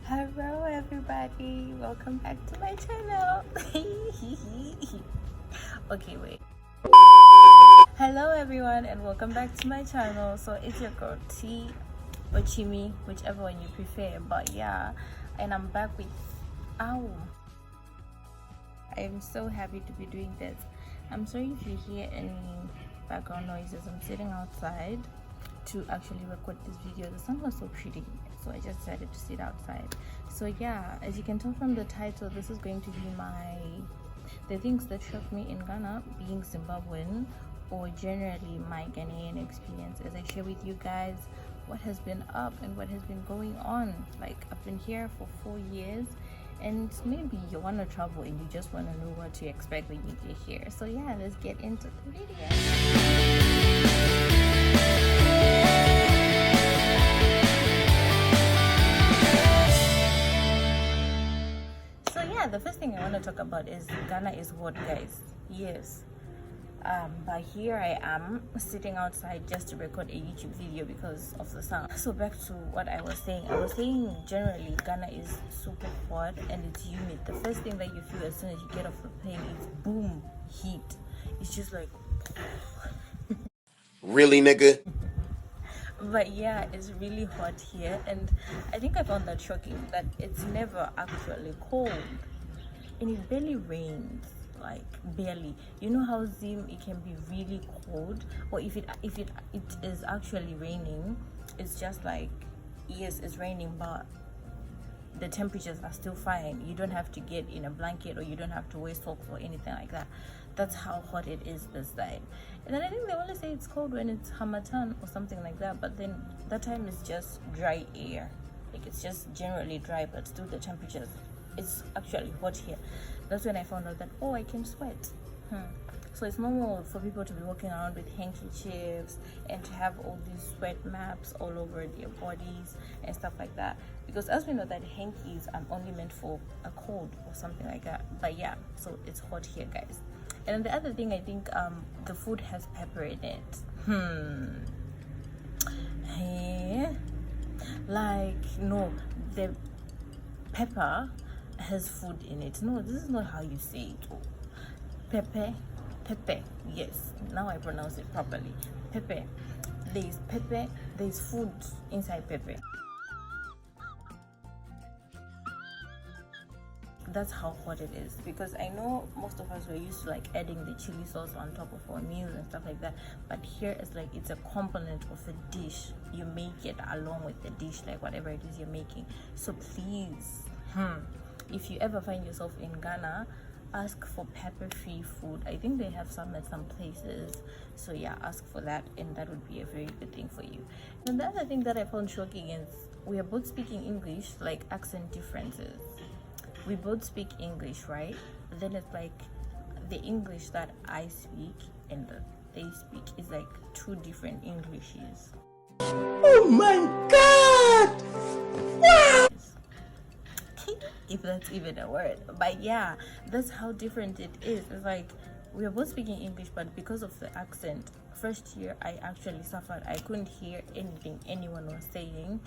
Hello everybody, welcome back to my channel. Okay, wait. Hello everyone and welcome back to my channel. So it's your girl T or Chimi, whichever one you prefer, but yeah, and I'm back with Ow. I'm so happy to be doing this. I'm sorry if you hear any background noises. I'm sitting outside to actually record this video. The sun was so pretty, so I just decided to sit outside. So yeah, as you can tell from the title, this is going to be the things that shocked me in Ghana, being Zimbabwean, or generally my Ghanaian experience, as I share with you guys what has been up and what has been going on. Like, I've been here for 4 years, and maybe you want to travel and you just want to know what to expect when you get here. So yeah, let's get into the video. So yeah, the first thing I want to talk about is Ghana is hot, guys. Yes. But here I am sitting outside just to record a YouTube video because of the sun. So back to what I was saying. I was saying generally Ghana is super hot and it's humid. The first thing that you feel as soon as you get off the plane is boom, heat. It's just like really, nigga? But yeah, it's really hot here, and I think I found that shocking that it's never actually cold and it barely rains. Like barely. You know how Zim, it can be really cold, or if it is actually raining, it's just like, yes, it's raining, but the temperatures are still fine. You don't have to get in a blanket or you don't have to wear socks or anything like that. That's how hot it is this side. And then I think they only say it's cold when it's Hamatan or something like that, but then that time is just dry air. Like, it's just generally dry, but still the temperatures, it's actually hot here. That's when I found out that, oh, I can sweat. So it's normal for people to be walking around with handkerchiefs and to have all these sweat maps all over their bodies and stuff like that, because as we know that hankies are only meant for a cold or something like that. But yeah, so it's hot here, guys. And then the other thing, I think the food has pepper in it. Like, no, the pepper has food in it. No, this is not how you say it. Oh, pepe, yes, now I pronounce it properly. Pepe, there's food inside pepe. That's how hot it is, because I know most of us were used to like adding the chili sauce on top of our meals and stuff like that, but here it's like it's a component of a dish. You make it along with the dish, like whatever it is you're making. So please, if you ever find yourself in Ghana, ask for pepper-free food. I think they have some at some places. So yeah, ask for that, and that would be a very good thing for you. And the other thing that I found shocking is we are both speaking English, like accent differences. We both speak English, right? But then it's like the English that I speak and that they speak is like two different Englishes. Oh my God! Wow! If that's even a word. But yeah, that's how different it is. It's like we are both speaking English, but because of the accent, first year I actually suffered. I couldn't hear anything anyone was saying,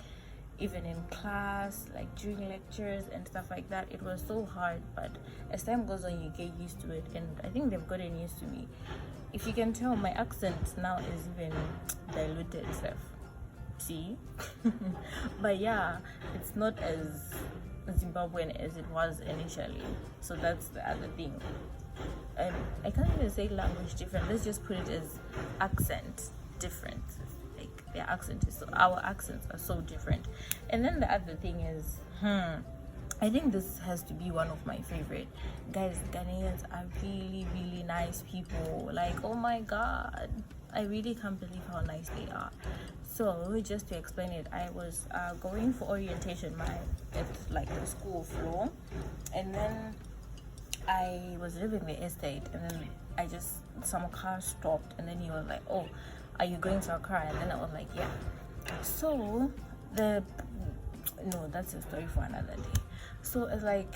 even in class, like during lectures and stuff like that. It was so hard, but as time goes on you get used to it, and I think they've gotten used to me. If you can tell, my accent now is even diluted itself. See? But yeah, it's not as Zimbabwean as it was initially. So that's the other thing. I can't even say language different. Let's just put it as accent different. Like, their accent is our accents are so different. And then the other thing is, I think this has to be one of my favorite. Guys, Ghanaians are really, really nice people. Like, oh my God, I really can't believe how nice they are. So just to explain it, I was going for orientation at like the school floor, and then I was leaving the estate, and then some car stopped, and then he was like, oh, are you going to a car? And then I was like, yeah. So that's a story for another day. So it's like,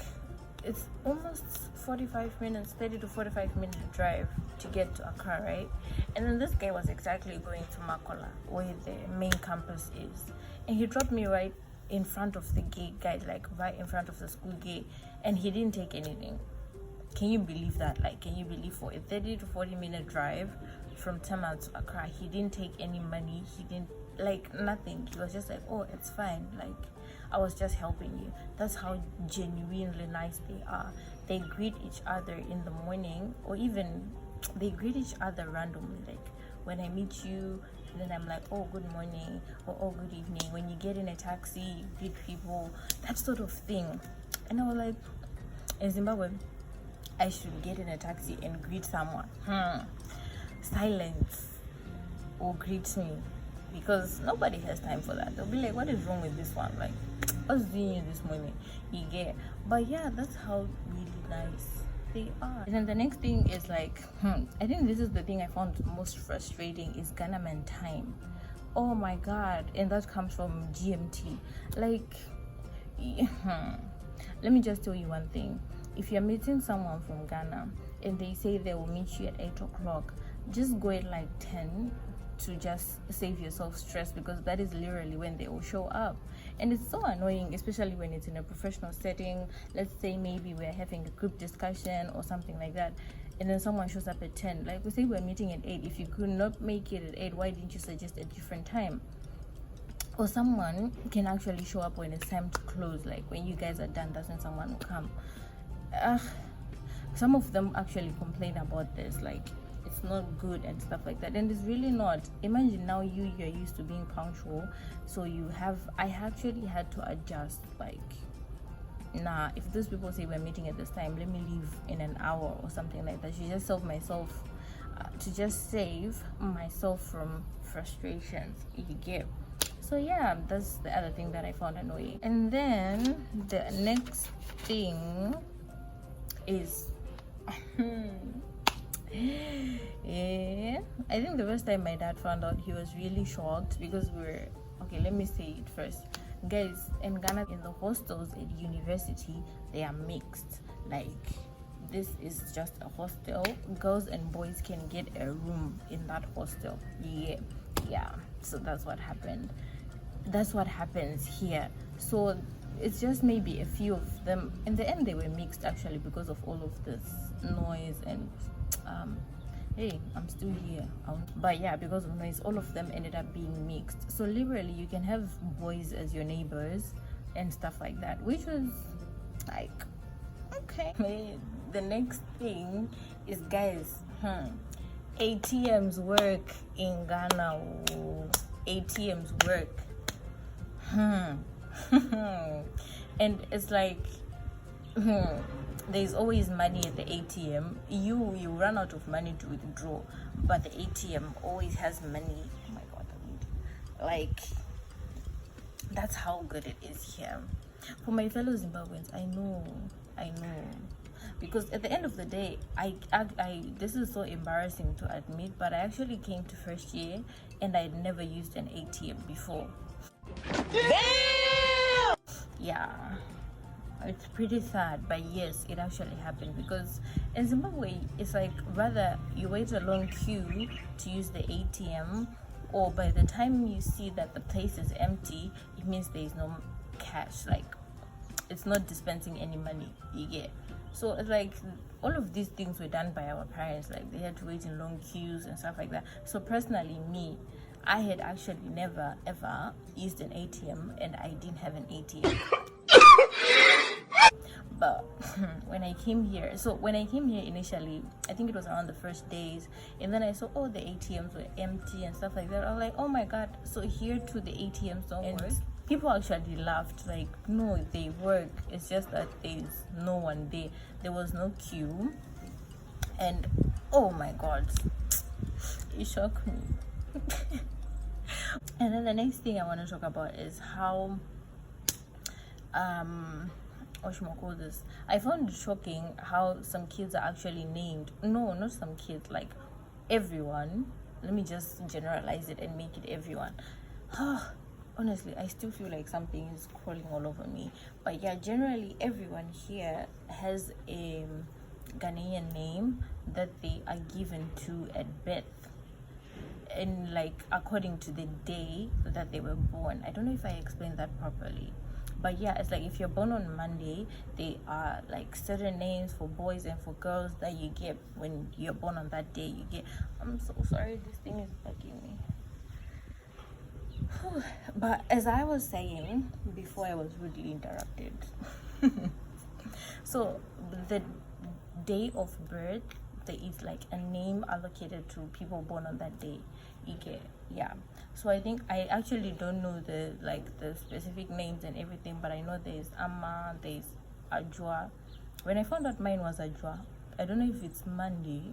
it's almost 30 to 45 minute drive to get to Accra, right? And then this guy was exactly going to Makola, where the main campus is, and he dropped me right in front of the gate, guys, like right in front of the school gate, and he didn't take anything. Can you believe that? Like, can you believe for a 30 to 40-minute drive from Tamale to Accra, he didn't take any money, he didn't, like, nothing. He was just like, oh, it's fine, like, I was just helping you. That's how genuinely nice they are. They greet each other in the morning, or even they greet each other randomly. Like, when I meet you, then I'm like, oh, good morning, or oh, good evening. When you get in a taxi, you greet people, that sort of thing. And I was like, in Zimbabwe, I should get in a taxi and greet someone. Silence or greet me, because nobody has time for that. They'll be like, what is wrong with this one? Like, what's doing you this morning? You get. But yeah, that's how really nice they are. And then the next thing is like, I think this is the thing I found most frustrating, is Ghanaian time. Oh my god. And that comes from GMT. Like, let me just tell you one thing. If you're meeting someone from Ghana and they say they will meet you at 8 o'clock, just go at like 10 to just save yourself stress, because that is literally when they will show up. And it's so annoying, especially when it's in a professional setting. Let's say maybe we're having a group discussion or something like that, and then someone shows up at 10. Like, we say we're meeting at 8. If you could not make it at 8, why didn't you suggest a different time? Or someone can actually show up when it's time to close. Like, when you guys are done, that's when someone will come. Some of them actually complain about this, like, it's not good and stuff like that, and it's really not. Imagine now you're used to being punctual, so I actually had to adjust, like, nah, if those people say we're meeting at this time, let me leave in an hour or something like that, to just save myself from frustrations, you get. So yeah, that's the other thing that I found annoying. And then the next thing is yeah, I think the first time my dad found out, he was really shocked, because okay, let me say it first, guys. In Ghana, in the hostels at university, they are mixed. Like, this is just a hostel. Girls and boys can get a room in that hostel. Yeah, so that's what happened. That's what happens here. So it's just maybe a few of them. In the end, they were mixed, actually, because of all of this noise and hey, I'm still here. But yeah, because of noise, all of them ended up being mixed. So literally, you can have boys as your neighbors and stuff like that, which was like, okay. The next thing is, guys, ATMs work in Ghana. ATMs work. And it's like, there's always money at the ATM. You run out of money to withdraw, but the ATM always has money. Oh my god, like, that's how good it is here. For my fellow Zimbabweans, I know, because at the end of the day, I this is so embarrassing to admit, but I actually came to first year and I'd never used an ATM before. Damn! Yeah, it's pretty sad, but yes, it actually happened, because in Zimbabwe, it's like, rather you wait a long queue to use the ATM, or by the time you see that the place is empty, it means there is no cash, like, it's not dispensing any money, you get. So it's like, all of these things were done by our parents, like, they had to wait in long queues and stuff like that. So personally, me, I had actually never ever used an ATM, and I didn't have an ATM. But when I came here initially, I think it was around the first days, and then I saw all the ATMs were empty and stuff like that. I was like, oh my god, so here too the ATMs don't work? People actually laughed, like, no, they work, it's just that there's no one there. There was no queue, and oh my god, it shocked me. And then the next thing I want to talk about is how I found it shocking how some kids are actually named. No, not some kids, like everyone. Let me just generalize it and make it everyone. Honestly, I still feel like something is crawling all over me. But yeah, generally everyone here has a Ghanaian name that they are given to at birth. in like according to the day that they were born. I don't know if I explained that properly, but yeah, it's like if you're born on Monday, they are like certain names for boys and for girls that you get when you're born on that day. You get, I'm so sorry, this thing is bugging me. But as I was saying before, I was rudely interrupted. So the day of birth, there is like a name allocated to people born on that day. You get, yeah. So I think I actually don't know the specific names and everything, but I know there's Amma, there's Ajwa. When I found out mine was Ajwa, I don't know if it's Monday.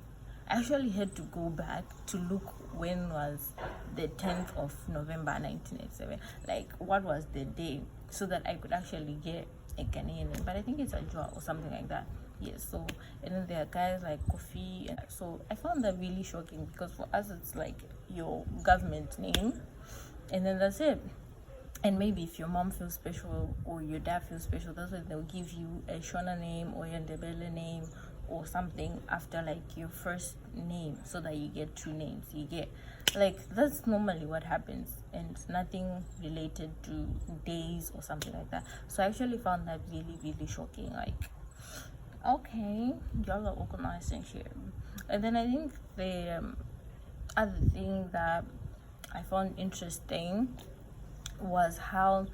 I actually had to go back to look when was the 10th of November 1987, like what was the day, so that I could actually get a Ghanaian name. But I think it's Ajwa or something like that. Yes. So, and then there are guys like Kofi, and so I found that really shocking, because for us it's like your government name and then that's it. And maybe if your mom feels special or your dad feels special, that's why they'll give you a Shona name or a Ndebele name or something after like your first name, so that you get two names. You get, like, that's normally what happens, and it's nothing related to days or something like that. So I actually found that really, really shocking. Like, okay, y'all are organizing here. And then I think the other thing that I found interesting was how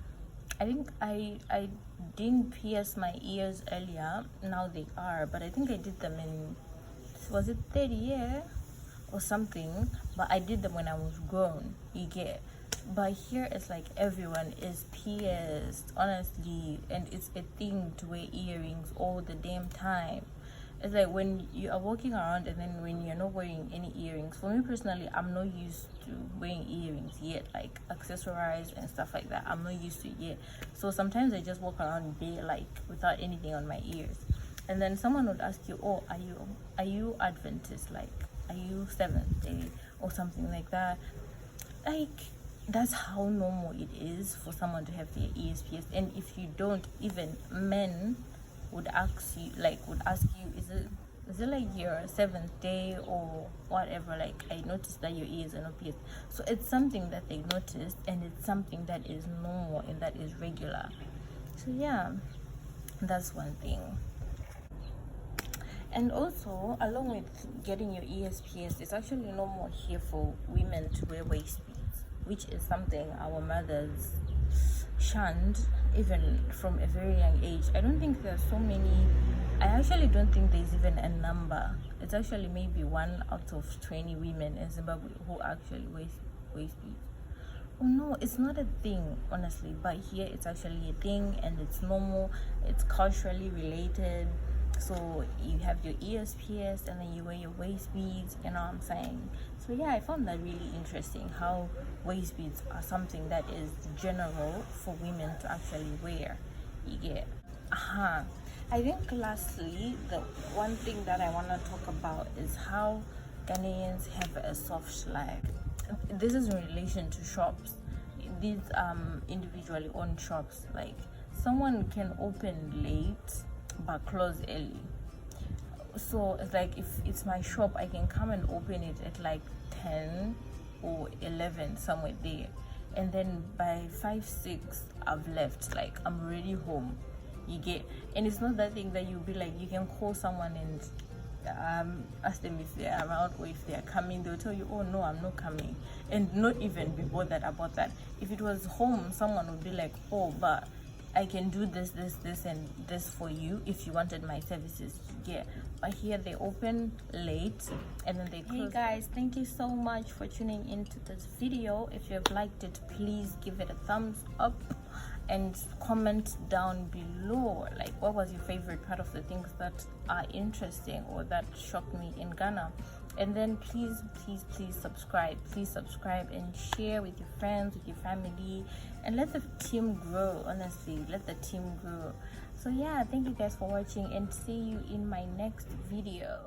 I think I didn't pierce my ears earlier. Now they are, but I think I did them in, was it 30 year or something, but I did them when I was grown. You get, but here it's like everyone is pierced, honestly, and it's a thing to wear earrings all the damn time. It's like when you are walking around and then when you're not wearing any earrings. For me personally, I'm not used to wearing earrings yet, like accessorized and stuff like that. I'm not used to it yet. So sometimes I just walk around bare, like without anything on my ears. And then someone would ask you, oh, are you Adventist? Like, are you Seventh Day or something like that? Like, that's how normal it is for someone to have their ears pierced. And if you don't, even men would ask you, is it like your Seventh Day or whatever? Like, I noticed that your ears are not pierced. So it's something that they noticed, and it's something that is normal and that is regular. So yeah, that's one thing. And also, along with getting your ears pierced, it's actually normal here for women to wear waist beads, which is something our mothers shunned even from a very young age. I don't think there's so many. I actually don't think there's even a number. It's actually maybe 1 out of 20 women in Zimbabwe who actually wear waist beads. Oh no, it's not a thing, honestly, but here it's actually a thing, and it's normal. It's culturally related. So you have your ears pierced and then you wear your waist beads, you know what I'm saying? So yeah, I found that really interesting, how waist beads are something that is general for women to actually wear. You get, I think lastly, the one thing that I want to talk about is how Ghanaians have a soft life. This is in relation to shops. These individually owned shops, like someone can open late but close early. So it's like, if it's my shop, I can come and open it at like 10 or 11, somewhere there, and then by 5-6 I've left, like I'm already home. You get, and it's not that thing that you'll be like, you can call someone and ask them if they're around or if they're coming. They'll tell you, oh no, I'm not coming, and not even be bothered about that. If it was home, someone would be like, oh, but I can do this, and this for you if you wanted my services. Yeah, but here they open late and then they close. Hey guys, thank you so much for tuning into this video. If you've liked it, please give it a thumbs up and comment down below, like, what was your favorite part of the things that are interesting or that shocked me in Ghana. And then please subscribe and share with your friends, with your family, and let the team grow. Honestly, let the team grow. So yeah, thank you guys for watching, and see you in my next video.